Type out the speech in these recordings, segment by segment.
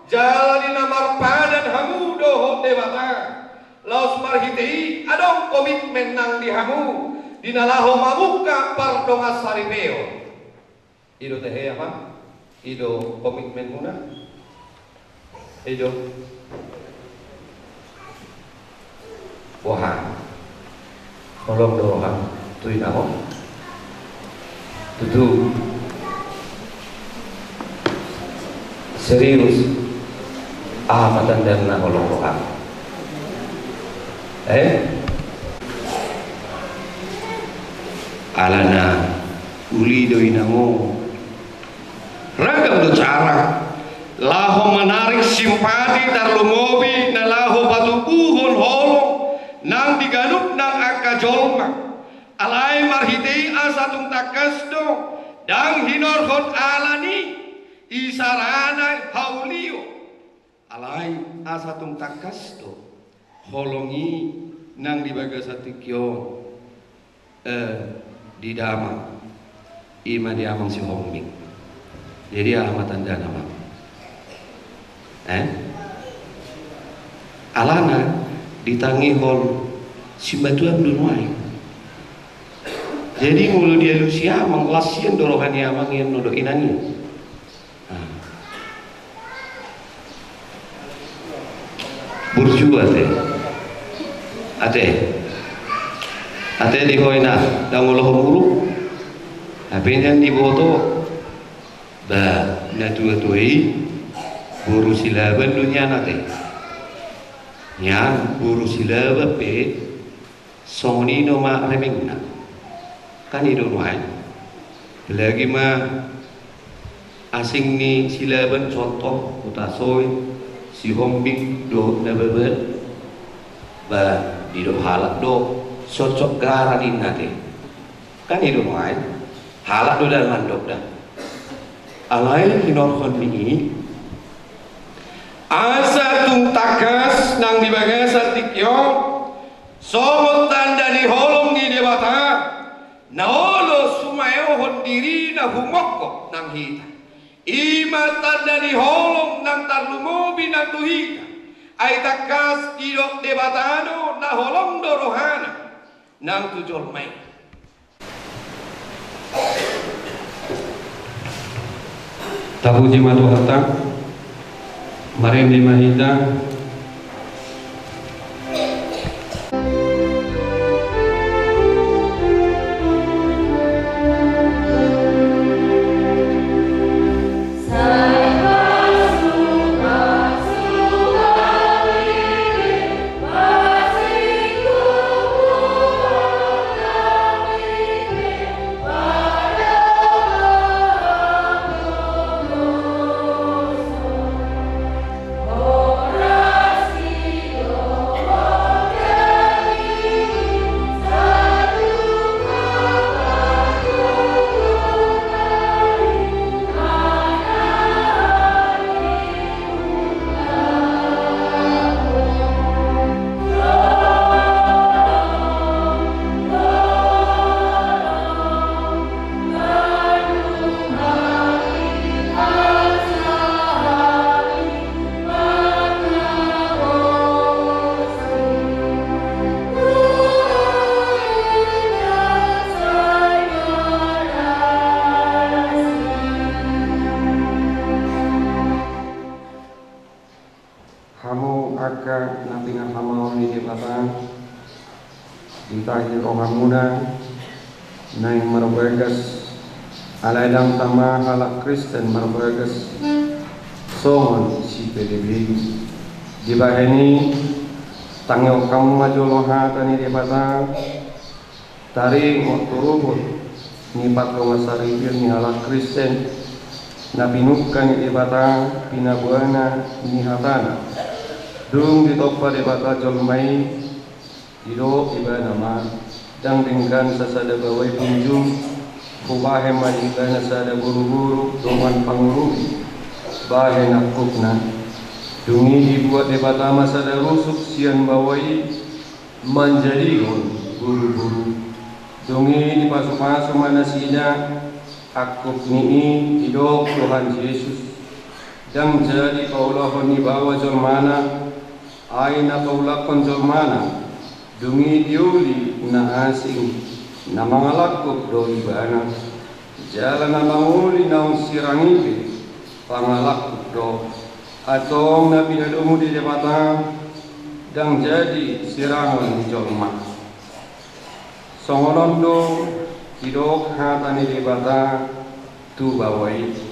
jalani namar padan hamu doho dewata laos marhitei adong komitmen nang di hamu dinalaho mamuka pardonga saripeo ido teh apa ido komitmen muna ido wah tolong doang tuin ako tutu serius matandang na kolong doang alana uli do inamo ragam do cara laho menarik simpati tarlumobi na laho batubuhon holong nang diganup nang akajolma alai marhitei asatung takasdo dang hinorhon alani isarana haulio alai asatung takasdo holongi nang dibagasatykyo di dama ima di amang si hombing jadi alamat anda nama alana ditangi hol si batuan dunwai jadi mulu dia lusia menglasian dorohan ya mangin nodo inani burju ate di hoina dangolo homuru apenyan di boto ba na tuai buru silaban dunia nate nya buru silaba pe soni no ma remengna kan itu nuai lagi mah asing ni silaban contoh utasoi si hombing do nabebet ba di do halak do socok garanin nate kan itu nuai halak do dan mandok dah alai hinor ini asa tung takas nang dibagasa tikyo somot tanda di holong di dewata naolo sumayo hondiri na humokko nang hita ima tanda di holong nang tarlumobi nang tuhita ay takas idok debatano na holong dorohana nang tujol may tabu jimatu hatang Marim di Mahita ditahi rohamuna naing marbagas alaidang tama halak Kristen marbagas songon si PDB di baheni tangyo kamu majoloha tani di bata tari moturubut ni patro masaripir ni halak Kristen nabinukan di bata pinabuana ni hatana dung ditopa di bata jolmai Ido iba nama dang dingkan sasada bawai punjung kubahe majikana sada buru-buru doman pangurubi bahe nakukna dungi dibuat debatama sada rusuk sian bawai menjadi buru-buru dungi dipasuk-pasuk mana sida akuk nii ido Tuhan Yesus dan jadi kaulahon ni bawa jolmana aina kaulakon jolmana dungi diuli na asing na mangalakuk do ibana jalan na manguli na sirangipi pangalakuk do atong na pinadumu di jabatan dan jadi sirangon di jolma songonondo idok hatani di bata tu bawai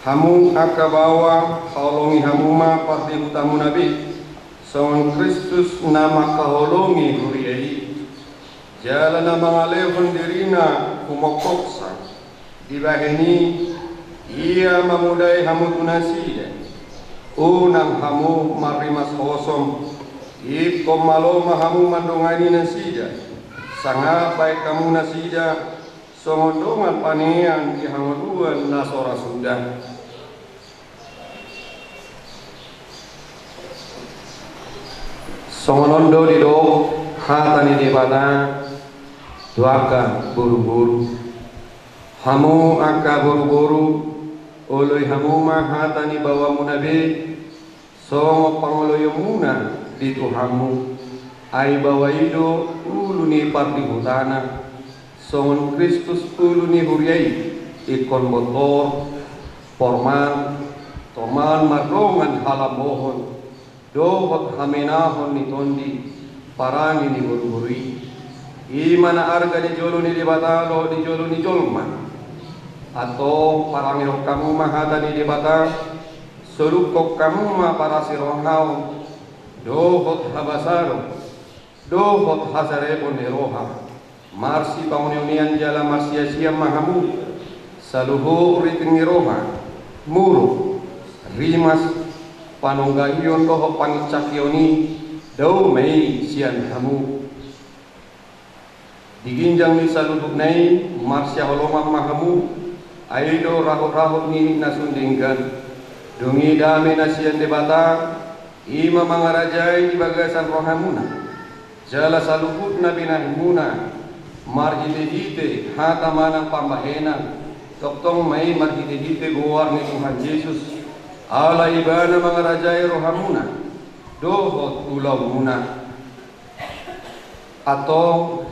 hamu akabawa haulongi hamuma parti utamu nabi songon Kristus nama kaholongi huriai jalan nama ngalehon dirina kumokoksa dibaheni ia memudai hamu tunasida unang hamu marimas hosom ikom maloma hamu mandongani nasida sangat baik kamu nasida songondongan panean di hangoduan nasora sudah songonondo di do hatani di bata duaka buru-buru hamu aka buru-buru oloi hamu ma hatani bawa munabe songo pangoloyo muna di tuhamu ai bawa ido uluni parti hutana songon Kristus uluni huriai ikon motor forman toman marrongan halamohon dohot hamenahon ni tondi parangi ni buru-buri imana arga di jolo ni di batalo di jolo ni jolma atau parangi kamu mahata ni di bata solukok kamu ma para sirohau dohot habasaro dohot hasarebo ni roha marsi bangununian jala marsia-sia mahamu saluhu ritingi roha muru rimas panonggahion doho pangicakioni dau mei sian hamu diginjang ni saluduk nai marsia holoma mahamu aido rahut-rahut ni nasundingkan dungi dame nasian debata ima mangarajai di bagasan rohamuna jala salukut nabi nahimuna marjidehite hata mana pambahena toktong mai marjidehite goar ni Tuhan Yesus ala ibana mangarajai rohamuna dohot ulau muna atau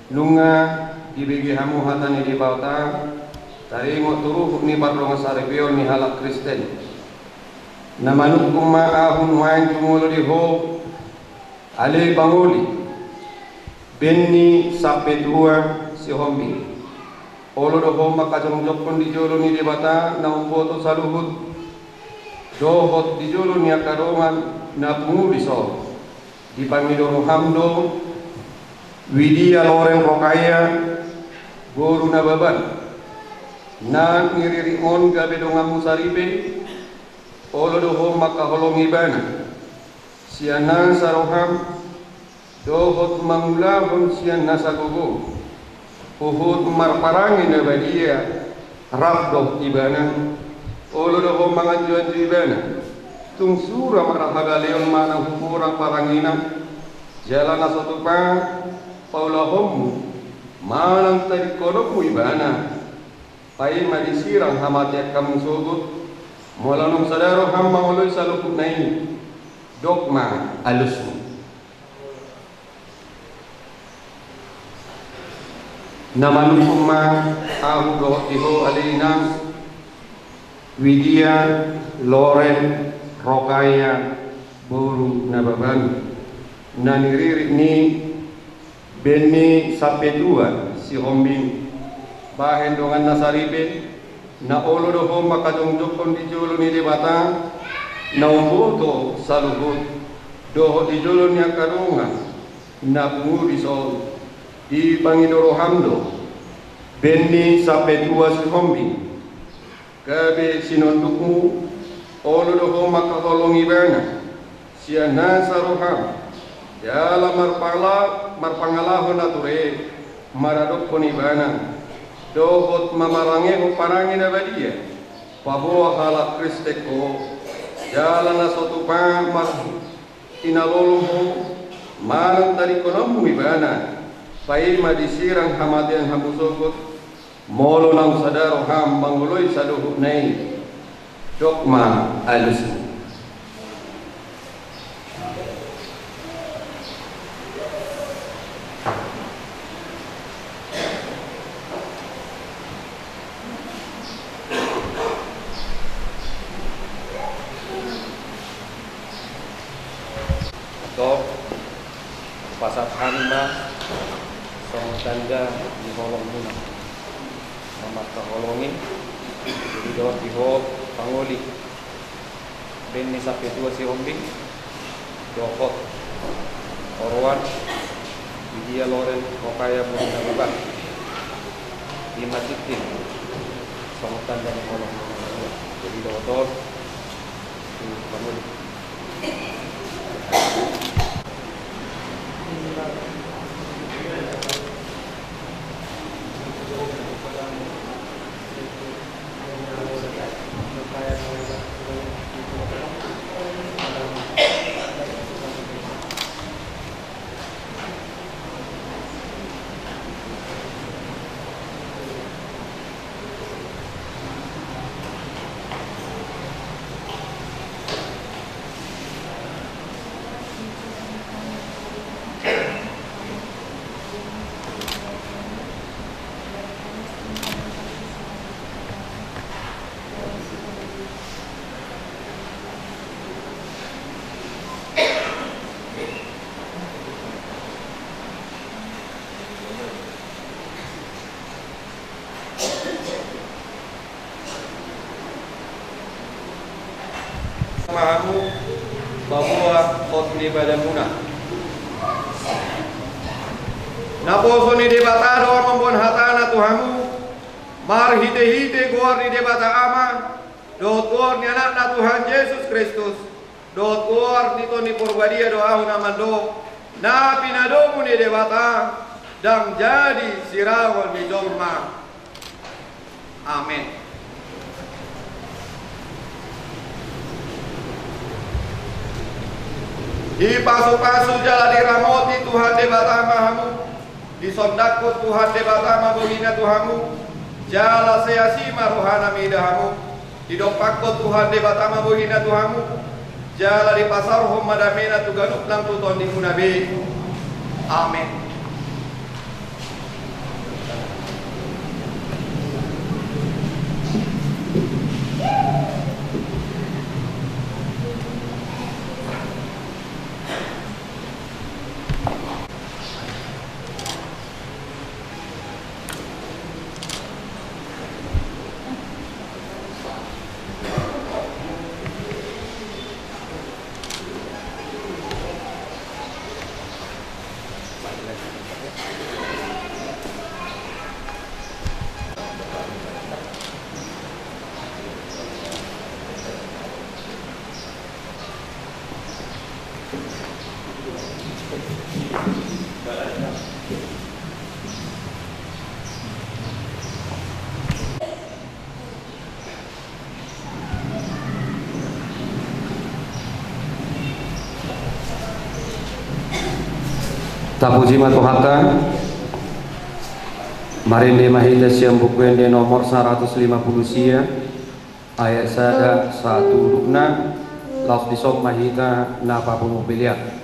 nunga dibagi hamu hatani di bawta taringo turuh ni parlonga sarebeon ni halak Kristen namanuk kuma ahun wain tumulo di ho ale panguli benni sape dua si hombi olo do homma kajong jokon di jolo ni di bata na umboto saluhut dohot di jolo ni akarongan na punguliso di pangidoro hamdo widia loreng rokaya boru na baban na ngiririon gabe dongamu saribe olo do homma kaholong ibana siana saroham dohot mangulahon sian nasagogo uhut marparangi na badia rabdoh ibana olo doho mangajuan ibana tung sura marahagaleon mana hukurang parangina jalan nasotupa paulahommu manang tadi kodokmu ibana pai madisirang hamatiak kamu sogut molanong sadaro hamma oloy salukut na ini dogma alusmu namanukuma ahu dohotiho alinang widia loren rokaya boru nababan naniririk ni benni sape dua si hombing bahen dongan nasaribe na olo doho makadong jokon di jolo ni debata na umboto saluhut doho di jolo ni akarunga na punguri sol di pangidoro hamdo benni sape dua si hombing kabe sinondukmu olo doho makaholong ibana siana saroham yala marpangalahon nature maradok ibana dohot mamarangeho parangi na badia paboa halak kristeko jala na sotupa mar inaloloho marang tari konomu ibana pai madisirang hamatian hamusogot molo nang sadaro ham manguloy saduhut nai Dogma Alusna. Atau pasat hamba song tanda di holong muna mamat kaholongin jadi doa diho pangoli ben ni sapi tua si hombing dokot orwan dia loren mokaya muna babak di matitin song tanda di holong muna jadi doa di pangoli. Mahamu bahwa khotni badamuna naposo ni debata dor membon hatana tuhamu mar hite gor ni debata ama dot gor ni anak na Tuhan Yesus Kristus dot gor ni to ni porbadia doa nama do na pinadomu ni debata dang jadi sirawon ni dolma. Amin. Di pasu-pasu jala diramoti Tuhan debata mahamu, di sondakku Tuhan debata mabohina Tuhamu, jala seasima rohana midahamu, di dopakku Tuhan debata mabohina Tuhamu, jala di pasar homadamena tuganuk lang tuton di munabi. Amin. Tapuji matuhata Marinde mahita siyang bukwende nomor 150 sia ayat sada 1 lukna laus disok mahita napa pumubiliat.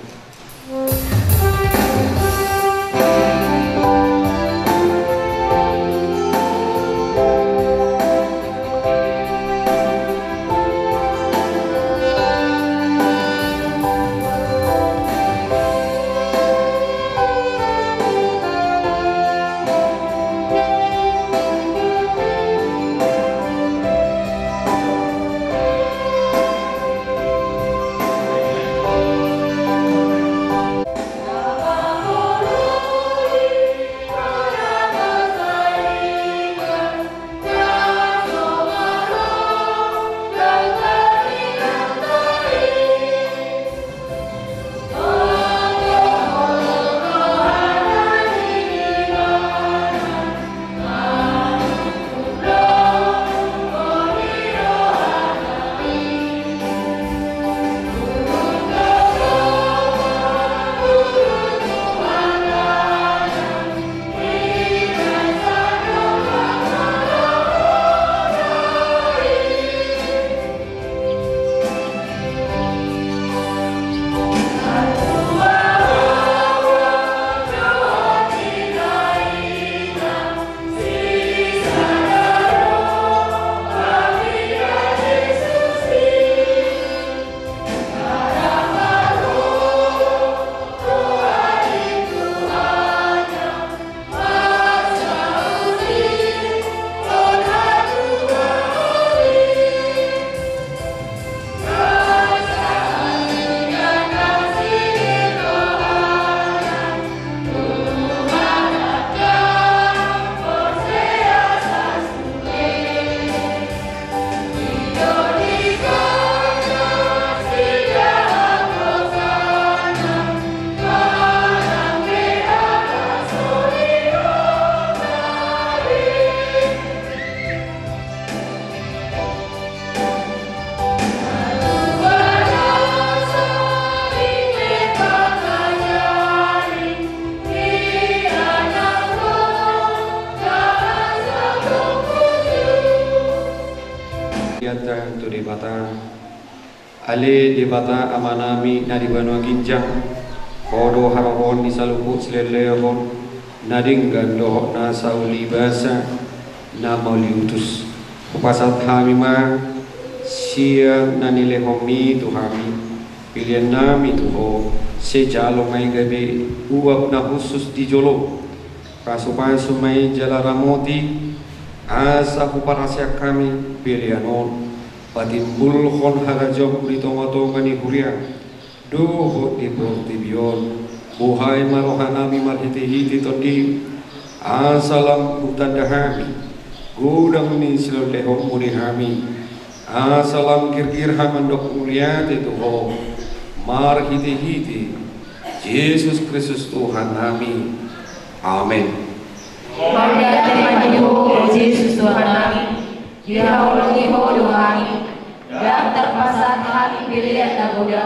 Ale di bata amanami na di banua ginjang kodo harohon di salubut selelehon nading gando na sauli basa na mauliutus kupasat hamima sia na nilehomi tuhami pilihan nami tuho sejalo mai gabe uap na khusus di jolo kasupan sumai jalaramoti asa kuparasya kami pilihan on patimbul khon harajok di tonga-tonga ni huria doho di portibion buhai marohanami marhiti-hiti tondi asalam hutanda hami gudang ni silolehon muni hami asalam kir-kir hamandok muliati tuho marhiti-hiti Yesus Kristus Tuhan kami amin. Berkati Yesus Tuhan kami, dihaulangi hodoh kami, dan terpasat hati pilihan nagoda,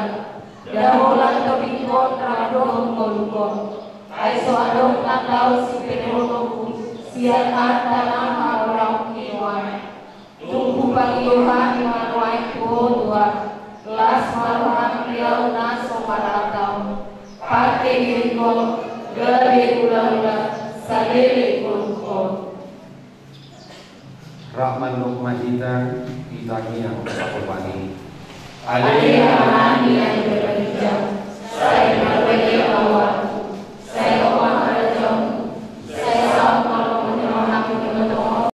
dahulan topik kontra dohong kolukon, aiso adong tau si penolongku, sian tanah orang kiwan, tunggu pagi Yohan maruai Tuhan, kelas maruhan beliau naso maratau, pakai dirikon, gede ula-ula, sadele kolukon. Rahman Nukmahita Itagi yang berpani Alih yang berbicara, saya